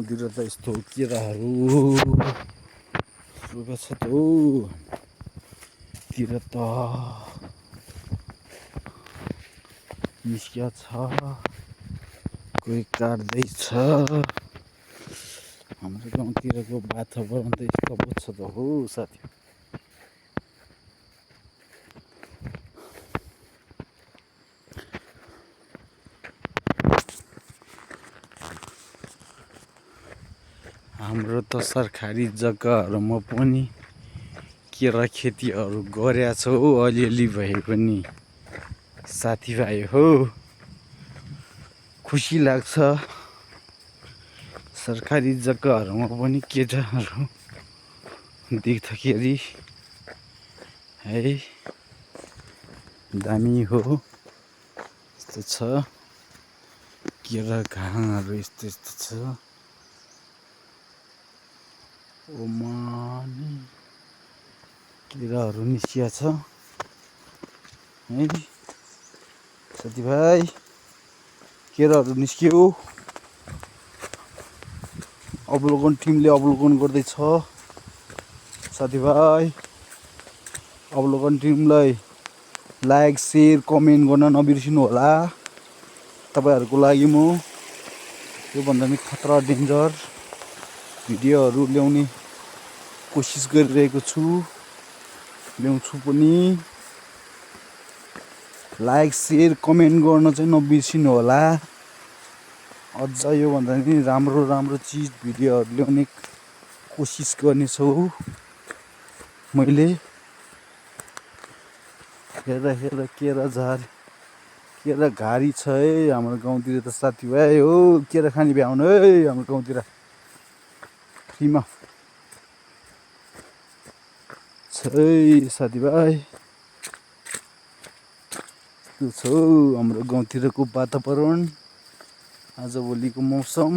गाउँतिर त यस्तो केराहरू रोपेको छ त हौ। तिर त निस्किया छ, कोही काट्दैछ। हाम्रो गाउँतिरको वातावरण त यस्तो पो छ त हौ साथी। हाम्रो त सरकारी जग्गाहरूमा पनि केरा खेतीहरू गरेछ हौ, अलिअलि भए पनि साथीभाइ हो। खुसी लाग्छ सरकारी जग्गाहरूमा पनि केराहरू देख्दाखेरि है, दामी हो। यस्तो छ केरा घाङहरू, यस्तो यस्तो छ। ओमानी केराहरू निस्किया छ है साथीभाइ, केराहरू निस्कियो। अवलोकन टिमले अवलोकन गर्दैछ साथीभाइ। अवलोकन टिमलाई लाइक शेयर कमेन्ट गर्न नबिर्सिनु होला। तपाईहरुको लागि म योभन्दा पनि खतरा डेन्जर भिडियोहरू ल्याउने कोसिस गरिरहेको छु, ल्याउँछु पनि। लाइक शेयर कमेन्ट गर्न चाहिँ नबिर्सिनु होला। अझ योभन्दा पनि राम्रो राम्रो चिज भिडियोहरू ल्याउने कोसिस गर्नेछु मैले। हेर केरा झारी, केरा घारी छ है हाम्रो गाउँतिर त साथीभाइ हो। केरा खाने भ्याउनु है हाम्रो गाउँतिर, फ्रीमा छ है साथीभाइ। त्यो छ हाम्रो गाउँतिरको वातावरण, आजभोलिको मौसम।